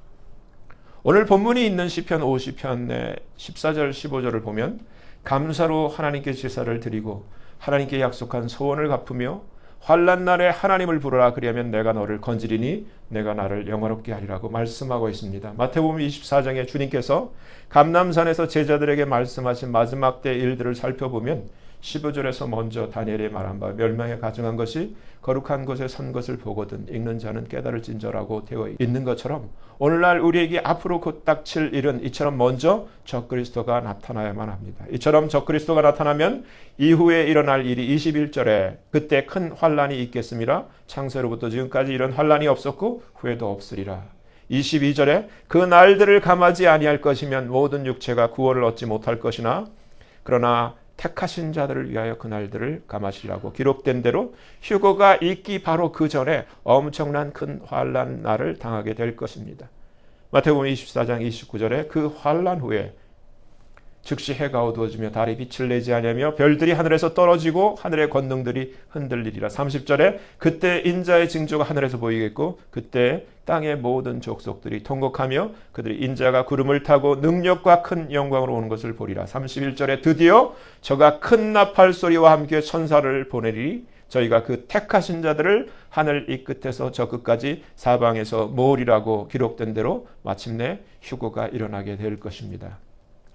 오늘 본문이 있는 시편 50편의 14절 15절을 보면 감사로 하나님께 제사를 드리고 하나님께 약속한 소원을 갚으며 환난 날에 하나님을 부르라 그리하면 내가 너를 건지리니 내가 나를 영화롭게 하리라고 말씀하고 있습니다. 마태복음 24장에 주님께서 감람산에서 제자들에게 말씀하신 마지막 때 일들을 살펴보면 15절에서 먼저 다니엘이 말한 바 멸망에 가증한 것이 거룩한 곳에 선 것을 보거든 읽는 자는 깨달을진저라고 되어 있는 것처럼 오늘날 우리에게 앞으로 곧 닥칠 일은 이처럼 먼저 적그리스도가 나타나야만 합니다. 이처럼 적그리스도가 나타나면 이후에 일어날 일이 21절에 그때 큰 환란이 있겠습니다. 창세로부터 지금까지 이런 환란이 없었고 후에도 없으리라. 22절에 그 날들을 감하지 아니할 것이면 모든 육체가 구원을 얻지 못할 것이나 그러나 택하신 자들을 위하여 그날들을 감하시리라고 기록된 대로 휴거가 있기 바로 그 전에 엄청난 큰 환난 날을 당하게 될 것입니다. 마태복음 24장 29절에 그 환난 후에 즉시 해가 어두워지며 달이 빛을 내지 아니하며 별들이 하늘에서 떨어지고 하늘의 권능들이 흔들리리라. 30절에 그때 인자의 징조가 하늘에서 보이겠고 그때 땅의 모든 족속들이 통곡하며 그들이 인자가 구름을 타고 능력과 큰 영광으로 오는 것을 보리라. 31절에 드디어 저가 큰 나팔 소리와 함께 천사를 보내리니 저희가 그 택하신 자들을 하늘 이 끝에서 저 끝까지 사방에서 모으리라고 기록된 대로 마침내 휴거가 일어나게 될 것입니다.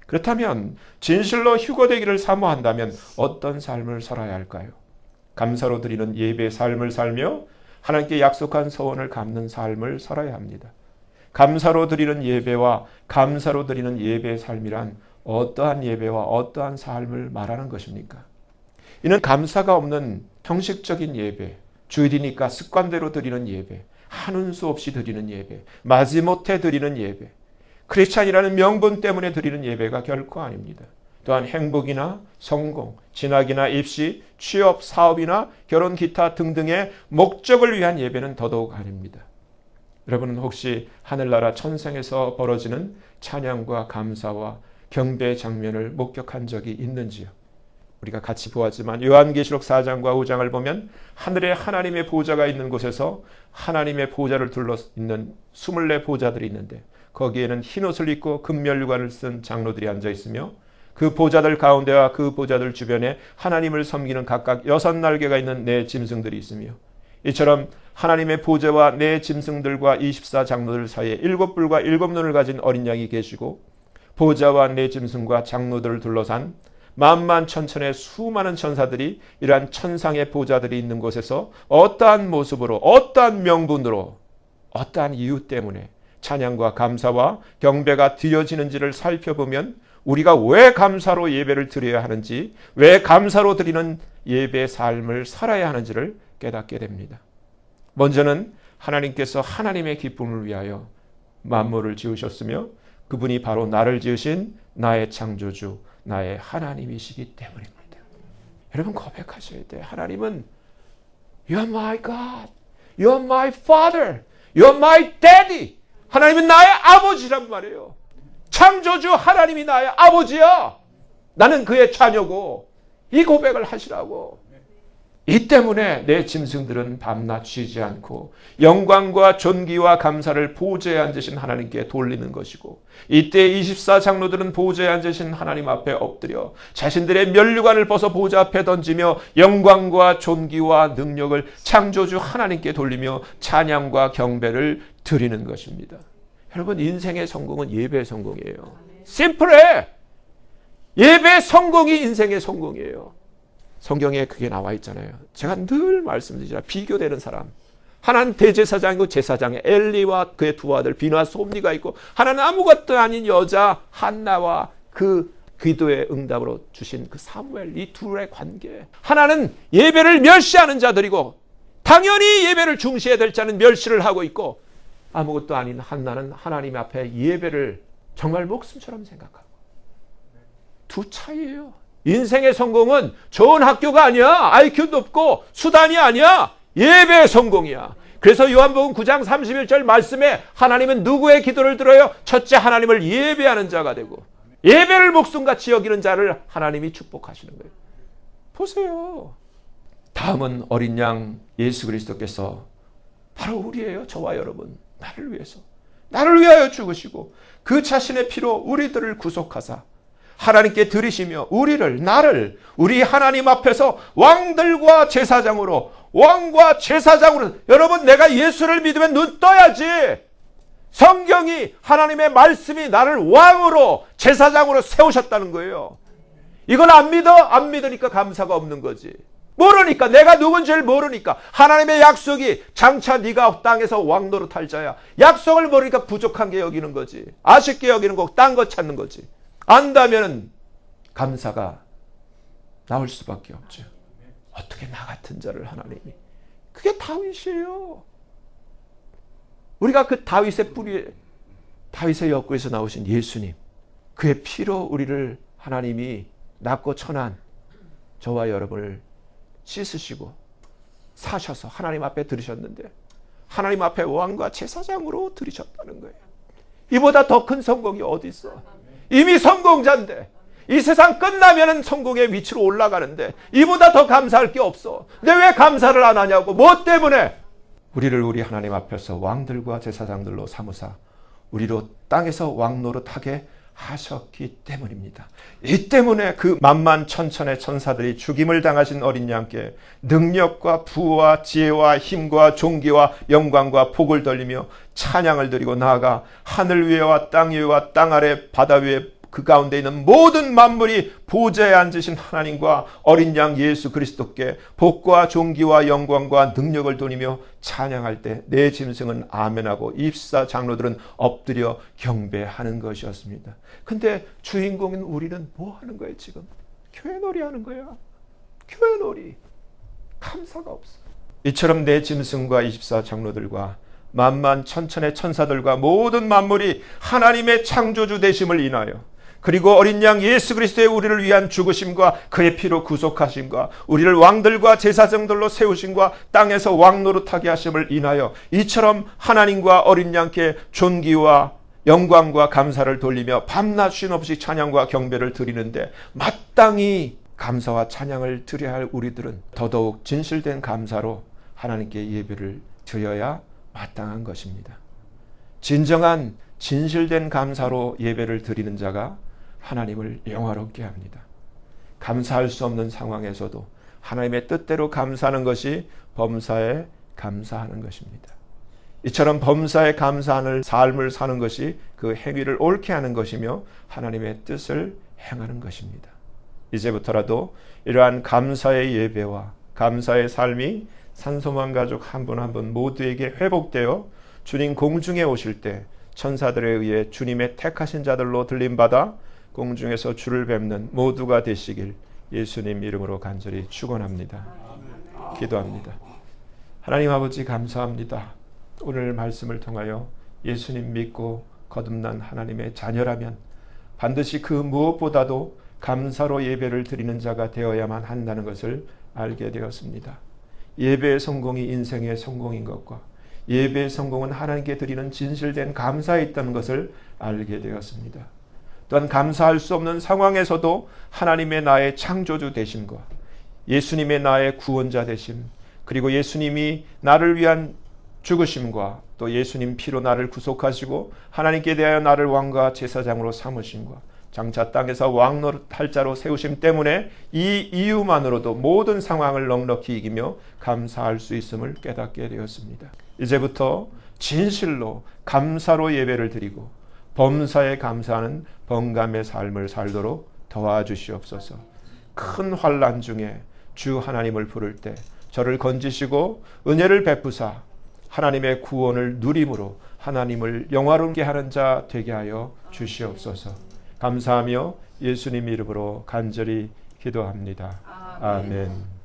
그렇다면 진실로 휴거되기를 사모한다면 어떤 삶을 살아야 할까요? 감사로 드리는 예배의 삶을 살며 하나님께 약속한 소원을 갚는 삶을 살아야 합니다. 감사로 드리는 예배와 감사로 드리는 예배의 삶이란 어떠한 예배와 어떠한 삶을 말하는 것입니까? 이는 감사가 없는 형식적인 예배, 주일이니까 습관대로 드리는 예배, 한운 수 없이 드리는 예배, 마지못해 드리는 예배, 크리스찬이라는 명분 때문에 드리는 예배가 결코 아닙니다. 또한 행복이나 성공, 진학이나 입시, 취업, 사업이나 결혼, 기타 등등의 목적을 위한 예배는 더더욱 아닙니다. 여러분은 혹시 하늘나라 천상에서 벌어지는 찬양과 감사와 경배의 장면을 목격한 적이 있는지요? 우리가 같이 보았지만 요한계시록 4장과 5장을 보면 하늘에 하나님의 보좌가 있는 곳에서 하나님의 보좌를 둘러 있는 24보좌들이 있는데 거기에는 흰옷을 입고 금면류관을 쓴 장로들이 앉아 있으며 그 보좌들 가운데와 그 보좌들 주변에 하나님을 섬기는 각각 6날개가 있는 네 짐승들이 있으며 이처럼 하나님의 보좌와 네 짐승들과 24장로들 사이에 7뿔과 7눈을 가진 어린 양이 계시고 보좌와 네 짐승과 장로들을 둘러싼 만만천천의 수많은 천사들이 이러한 천상의 보좌들이 있는 곳에서 어떠한 모습으로, 어떠한 명분으로, 어떠한 이유 때문에 찬양과 감사와 경배가 드려지는지를 살펴보면 우리가 왜 감사로 예배를 드려야 하는지, 왜 감사로 드리는 예배의 삶을 살아야 하는지를 깨닫게 됩니다. 먼저는 하나님께서 하나님의 기쁨을 위하여 만물을 지으셨으며 그분이 바로 나를 지으신 나의 창조주, 나의 하나님이시기 때문입니다. 여러분 고백하셔야 돼요. 하나님은 You are my God, You are my Father, You are my Daddy. 하나님은 나의 아버지란 말이에요. 창조주 하나님이 나의 아버지야. 나는 그의 자녀고. 이 고백을 하시라고. 이 때문에 내 짐승들은 밤낮 쉬지 않고 영광과 존귀와 감사를 보좌에 앉으신 하나님께 돌리는 것이고, 이때 24장로들은 보좌에 앉으신 하나님 앞에 엎드려 자신들의 면류관을 벗어 보좌 앞에 던지며 영광과 존귀와 능력을 창조주 하나님께 돌리며 찬양과 경배를 드리는 것입니다. 여러분 인생의 성공은 예배의 성공이에요. 심플해. 예배의 성공이 인생의 성공이에요. 성경에 그게 나와 있잖아요. 제가 늘 말씀드리잖아요. 비교되는 사람. 하나는 대제사장이고 제사장의 엘리와 그의 두 아들 비누와 솜니가 있고, 하나는 아무것도 아닌 여자 한나와 그 기도의 응답으로 주신 그 사무엘, 이 둘의 관계. 하나는 예배를 멸시하는 자들이고 당연히 예배를 중시해야 될 자는 멸시를 하고 있고, 아무것도 아닌 한나는 하나님 앞에 예배를 정말 목숨처럼 생각하고. 두 차이예요. 인생의 성공은 좋은 학교가 아니야. IQ 높고 수단이 아니야. 예배의 성공이야. 그래서 요한복음 9장 31절 말씀에 하나님은 누구의 기도를 들어요? 첫째 하나님을 예배하는 자가 되고 예배를 목숨같이 여기는 자를 하나님이 축복하시는 거예요. 보세요. 다음은 어린 양 예수 그리스도께서 바로 우리예요. 저와 여러분. 나를 위해서. 나를 위하여 죽으시고 그 자신의 피로 우리들을 구속하사 하나님께 드리시며 우리를, 나를 우리 하나님 앞에서 왕들과 제사장으로, 왕과 제사장으로. 여러분 내가 예수를 믿으면 눈 떠야지. 성경이, 하나님의 말씀이 나를 왕으로 제사장으로 세우셨다는 거예요. 이걸 안 믿어? 안 믿으니까 감사가 없는 거지. 모르니까, 내가 누군지를 모르니까. 하나님의 약속이 장차 네가 땅에서 왕노릇 할 자야. 약속을 모르니까 부족한 게 여기는 거지. 아쉽게 여기는 거고 딴 거 찾는 거지. 안다면 감사가 나올 수밖에 없죠. 어떻게 나 같은 자를 하나님이. 그게 다윗이에요. 우리가 그 다윗의 뿌리, 다윗의 엽구에서 나오신 예수님, 그의 피로 우리를 하나님이 낮고 천한 저와 여러분을 씻으시고 사셔서 하나님 앞에 들으셨는데, 하나님 앞에 왕과 제사장으로 들으셨다는 거예요. 이보다 더 큰 성공이 어디 있어? 이미 성공자인데, 이 세상 끝나면 성공의 위치로 올라가는데 이보다 더 감사할 게 없어. 근데 왜 감사를 안 하냐고. 뭐 때문에? 우리를 우리 하나님 앞에서 왕들과 제사장들로 삼으사 우리로 땅에서 왕노릇하게 하셨기 때문입니다. 이 때문에 그 만만천천의 천사들이 죽임을 당하신 어린 양께 능력과 부와 지혜와 힘과 존귀와 영광과 복을 돌리며 찬양을 드리고 나아가 하늘 위에와 땅 위에와 땅 아래 바다 위에 그 가운데 있는 모든 만물이 보좌에 앉으신 하나님과 어린 양 예수 그리스도께 복과 존귀와 영광과 능력을 돌리며 찬양할 때 내 짐승은 아멘하고 24장로들은 엎드려 경배하는 것이었습니다. 근데 주인공인 우리는 뭐 하는 거예요 지금? 교회놀이 하는 거야. 교회놀이. 감사가 없어. 이처럼 내 짐승과 24장로들과 만만천천의 천사들과 모든 만물이 하나님의 창조주 되심을 인하여, 그리고 어린 양 예수 그리스도의 우리를 위한 죽으심과 그의 피로 구속하심과 우리를 왕들과 제사장들로 세우심과 땅에서 왕노릇하게 하심을 인하여 이처럼 하나님과 어린 양께 존귀와 영광과 감사를 돌리며 밤낮 쉼없이 찬양과 경배를 드리는데, 마땅히 감사와 찬양을 드려야 할 우리들은 더더욱 진실된 감사로 하나님께 예배를 드려야 마땅한 것입니다. 진정한 진실된 감사로 예배를 드리는 자가 하나님을 영화롭게 합니다. 감사할 수 없는 상황에서도 하나님의 뜻대로 감사하는 것이 범사에 감사하는 것입니다. 이처럼 범사에 감사하는 삶을 사는 것이 그 행위를 옳게 하는 것이며 하나님의 뜻을 행하는 것입니다. 이제부터라도 이러한 감사의 예배와 감사의 삶이 산소만 가족 한 분 한 분 모두에게 회복되어 주님 공중에 오실 때 천사들에 의해 주님의 택하신 자들로 들림받아 공중에서 주를 뵙는 모두가 되시길 예수님 이름으로 간절히 축원합니다. 기도합니다. 하나님 아버지 감사합니다. 오늘 말씀을 통하여 예수님 믿고 거듭난 하나님의 자녀라면 반드시 그 무엇보다도 감사로 예배를 드리는 자가 되어야만 한다는 것을 알게 되었습니다. 예배의 성공이 인생의 성공인 것과 예배의 성공은 하나님께 드리는 진실된 감사에 있다는 것을 알게 되었습니다. 또한 감사할 수 없는 상황에서도 하나님의 나의 창조주 되심과 예수님의 나의 구원자 되심, 그리고 예수님이 나를 위한 죽으심과 또 예수님 피로 나를 구속하시고 하나님께 대하여 나를 왕과 제사장으로 삼으심과 장차 땅에서 왕 노릇할 자로 세우심 때문에 이 이유만으로도 모든 상황을 넉넉히 이기며 감사할 수 있음을 깨닫게 되었습니다. 이제부터 진실로 감사로 예배를 드리고 범사에 감사하는 번감의 삶을 살도록 도와주시옵소서. 큰 환난 중에 주 하나님을 부를 때 저를 건지시고 은혜를 베푸사 하나님의 구원을 누림으로 하나님을 영화롭게 하는 자 되게 하여 주시옵소서. 감사하며 예수님 이름으로 간절히 기도합니다. 아멘.